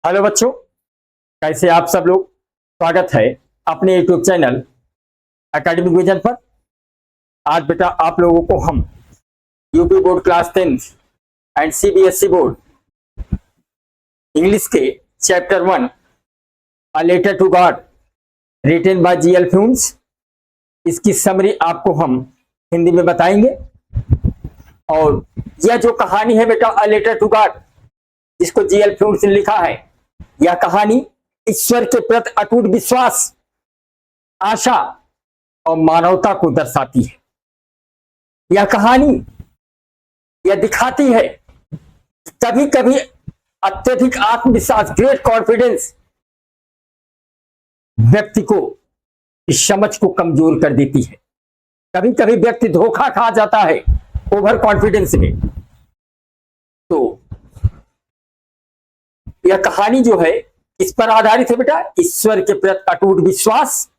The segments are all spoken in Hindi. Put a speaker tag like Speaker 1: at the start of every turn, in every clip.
Speaker 1: हेलो बच्चों, कैसे आप सब लोग। स्वागत है अपने यूट्यूब चैनल एकेडमिक विजन पर। आज बेटा आप लोगों को हम UP board class 10 and CBSE board English के chapter 1 a letter to God written by GL Fuentes, इसकी समरी आपको हम हिंदी में बताएंगे। और यह जो कहानी है बेटा अ लेटर टू गॉड, जिसको जीएल फ्यूम्स ने लिखा है, यह कहानी ईश्वर के प्रति अटूट विश्वास, आशा और मानवता को दर्शाती है। यह कहानी यह दिखाती है कि कभी कभी अत्यधिक आत्मविश्वास, ग्रेट कॉन्फिडेंस व्यक्ति को इस समझ को कमजोर कर देती है। कभी कभी व्यक्ति धोखा खा जाता है ओवर कॉन्फिडेंस में। तो यह कहानी जो है इस पर आधारित है बेटा, ईश्वर के प्रति अटूट विश्वास,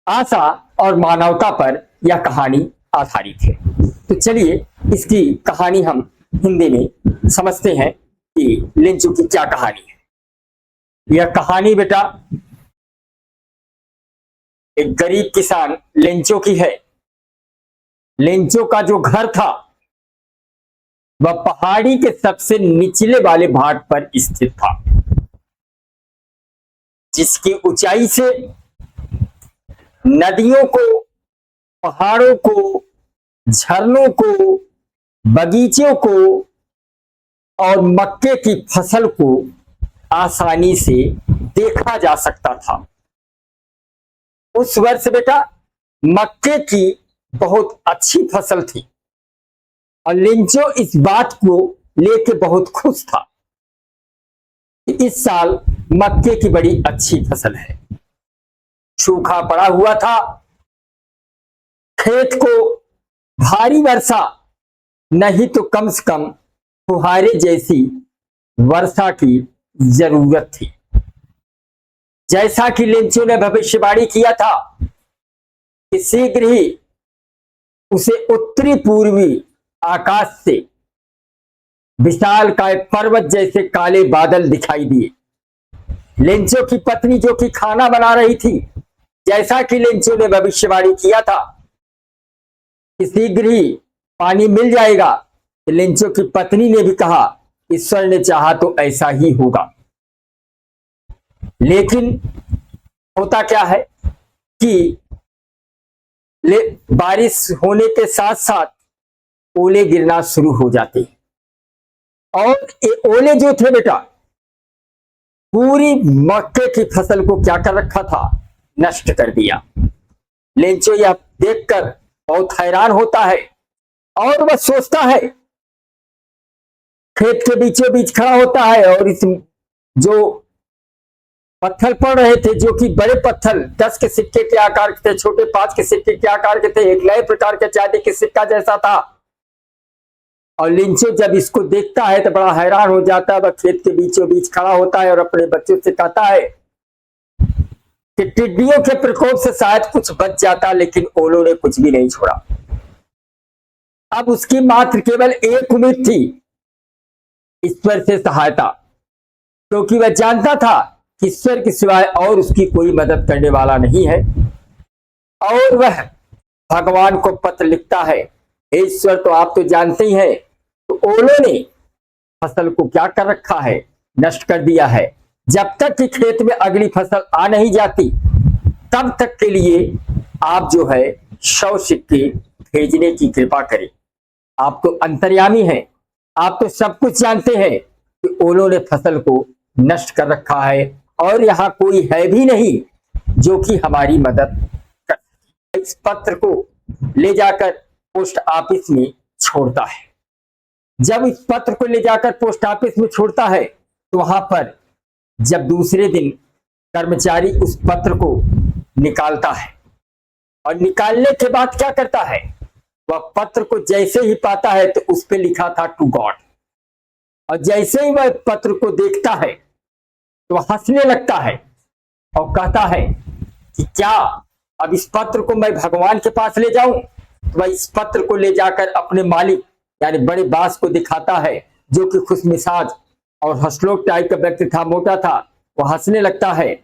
Speaker 1: आशा और मानवता पर यह कहानी आधारित है। तो चलिए इसकी कहानी हम हिंदी में समझते हैं कि लेंचो की क्या कहानी है। यह कहानी बेटा एक गरीब किसान लेंचो की है। लेंचो का जो घर था वह पहाड़ी के सबसे निचले वाले भाग पर स्थित था, जिसकी ऊंचाई से नदियों को, पहाड़ों को, झरनों को, बगीचों को और मक्के की फसल को आसानी से देखा जा सकता था। उस वर्ष बेटा मक्के की बहुत अच्छी फसल थी और लेंचो इस बात को लेके बहुत खुश था कि इस साल मक्के की बड़ी अच्छी फसल है। सूखा पड़ा हुआ था, खेत को भारी वर्षा नहीं तो कम से कम फुहारे जैसी वर्षा की जरूरत थी। जैसा कि लेंचो ने भविष्यवाणी किया था कि शीघ्र ही उसे उत्तरी पूर्वी आकाश से विशालकाय पर्वत जैसे काले बादल दिखाई दिए। लेंचो की पत्नी जो कि खाना बना रही थी, जैसा कि लेंचो ने भविष्यवाणी किया था कि शीघ्र ही पानी मिल जाएगा, लेंचो की पत्नी ने भी कहा ईश्वर ने चाहा तो ऐसा ही होगा। लेकिन होता क्या है कि बारिश होने के साथ साथ ओले गिरना शुरू हो जाते और ये ओले जो थे बेटा पूरी मक्के की फसल को क्या कर रखा था, नष्ट कर दिया। लेंचो यह देखकर बहुत हैरान होता है और वह सोचता है, खेत के बीचों बीच खड़ा होता है और इस जो पत्थर पड़ रहे थे, जो कि बड़े पत्थर 10 के सिक्के के आकार के थे, छोटे 5 के सिक्के के आकार के थे, एक नए प्रकार के चांदी के सिक्का जैसा था। और लेंचो जब इसको देखता है तो बड़ा हैरान हो जाता है। वह खेत के बीचों बीच खड़ा होता है और अपने बच्चों से कहता है कि टिड्डियों के प्रकोप से शायद कुछ बच जाता, लेकिन ओलों ने कुछ भी नहीं छोड़ा। अब उसकी मात्र केवल एक उम्मीद थी, ईश्वर से सहायता, क्योंकि वह जानता था कि ईश्वर के सिवाय और उसकी कोई मदद करने वाला नहीं है। और वह भगवान को पत्र लिखता है, ईश्वर तो आप तो जानते ही हैं, तो ओलों ने फसल को क्या कर रखा है, नष्ट कर दिया है। जब तक कि खेत में अगली फसल आ नहीं जाती तब तक के लिए आप जो है 100 सिक्के भेजने की कृपा करें। आप तो अंतर्यामी हैं, आप तो सब कुछ जानते हैं कि ओलों ने फसल को नष्ट कर रखा है और यहाँ कोई है भी नहीं जो कि हमारी मदद कर। इस पत्र को ले जाकर पोस्ट ऑफिस में छोड़ता है। जब इस पत्र को ले जाकर पोस्ट ऑफिस में छोड़ता है तो वहां पर जब दूसरे दिन कर्मचारी उस पत्र को निकालता है और निकालने के बाद क्या करता है, वह पत्र को जैसे ही पाता है तो उस पर लिखा था टू गॉड। और जैसे ही वह पत्र को देखता है तो वह हंसने लगता है और कहता है कि क्या अब इस पत्र को मैं भगवान के पास ले जाऊं। तो वह इस पत्र को ले जाकर अपने मालिक यानी बड़े बास को दिखाता है, जो कि खुश मिजाज और हंसलोक टाइप का व्यक्ति था, मोटा था, वो हंसने लगता है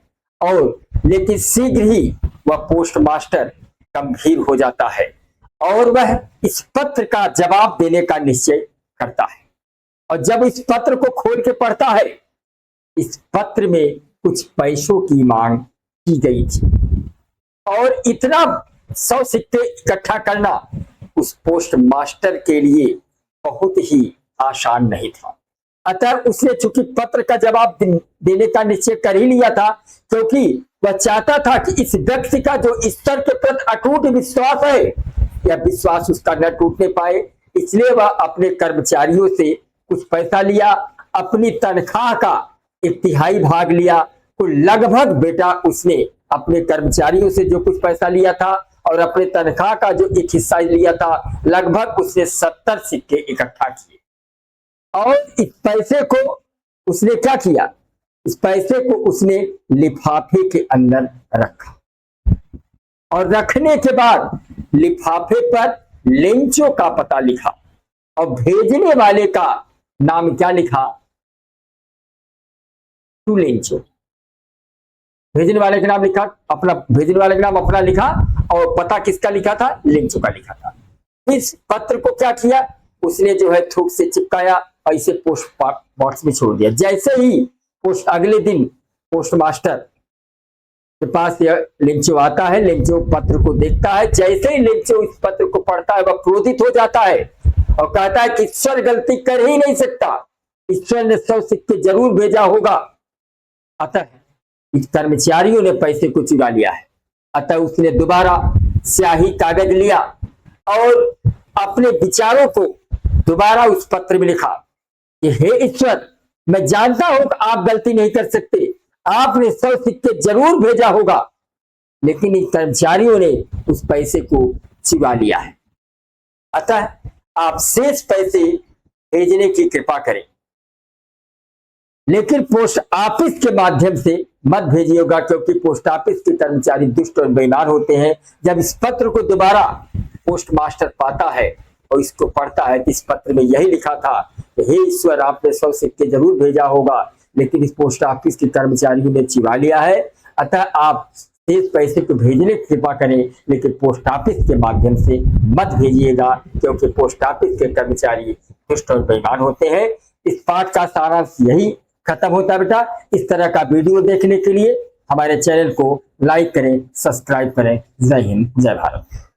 Speaker 1: और लेकिन शीघ्र ही वह पोस्ट मास्टर गंभीर हो जाता है और वह इस पत्र का जवाब देने का निश्चय करता है। और जब इस पत्र को खोल के पढ़ता है, इस पत्र में कुछ पैसों की मांग की गई थी और इतना 100 सिक्के इकट्ठा करना उस पोस्ट मास्टर के लिए बहुत ही आसान नहीं था। अतः उसने चूंकि पत्र का जवाब देने का निश्चय कर ही लिया था, क्योंकि वह चाहता था कि इस व्यक्ति का जो ईश्वर के प्रति अटूट विश्वास है, यह विश्वास उसका न टूटने पाए, इसलिए वह अपने कर्मचारियों से कुछ पैसा लिया, अपनी तनख्वाह का 1/3 भाग लिया। तो लगभग बेटा उसने अपने कर्मचारियों से जो कुछ पैसा लिया था और अपने तनख्वाह का जो एक हिस्सा लिया था, लगभग उसने 70 सिक्के इकट्ठा किए और इस पैसे को उसने क्या किया, इस पैसे को उसने लिफाफे के अंदर रखा और रखने के बाद लिफाफे पर लेंचो का पता लिखा और भेजने वाले का नाम क्या लिखा, टू लेंचो। भेजने वाले का नाम लिखा अपना, भेजने वाले का नाम अपना लिखा और पता किसका लिखा था, लेंचो का लिखा था। इस पत्र को क्या किया, उसने जो है थूक से चिपकाया और इसे पोस्ट बॉक्स में छोड़ दिया। जैसे ही अगले दिन पोस्ट मास्टर के पास यह लेंचो आता है, लेंचो पत्र को देखता है। जैसे ही लेंचो इस पत्र को पढ़ता है, वह क्रोधित हो जाता है और कहता है कि ईश्वर गलती कर ही नहीं सकता, ईश्वर ने 100 सिक्के जरूर भेजा होगा। अतः इस कर्मचारियों ने पैसे को चुरा लिया है। अतः उसने दोबारा स्याही कागज लिया और अपने विचारों को दोबारा उस पत्र में लिखा कि हे ईश्वर, मैं जानता हूं कि आप गलती नहीं कर सकते, आपने 100 सिक्के जरूर भेजा होगा, लेकिन इन कर्मचारियों ने उस पैसे को चुरा लिया है। अतः आप शेष पैसे भेजने की कृपा करें, लेकिन पोस्ट ऑफिस के माध्यम से मत भेजिएगा, क्योंकि पोस्ट ऑफिस के कर्मचारी दुष्ट और बेईमान होते हैं। जब इस पत्र को दोबारा पोस्ट मास्टर पाता है और इसको पढ़ता है, इस पत्र में यही लिखा था, हे ईश्वर, आपने 100 सिक्के जरूर भेजा होगा, लेकिन इस पोस्ट ऑफिस के कर्मचारियों ने चुरा लिया है। अतः आप इस पैसे को भेजने की कृपा करें, लेकिन पोस्ट ऑफिस के माध्यम से मत भेजिएगा, क्योंकि पोस्ट ऑफिस के कर्मचारी दुष्ट और बेईमान होते हैं। इस पाठ का सारांश यही खत्म होता है बेटा। इस तरह का वीडियो देखने के लिए हमारे चैनल को लाइक करें, सब्सक्राइब करें। जय हिंद, जय भारत।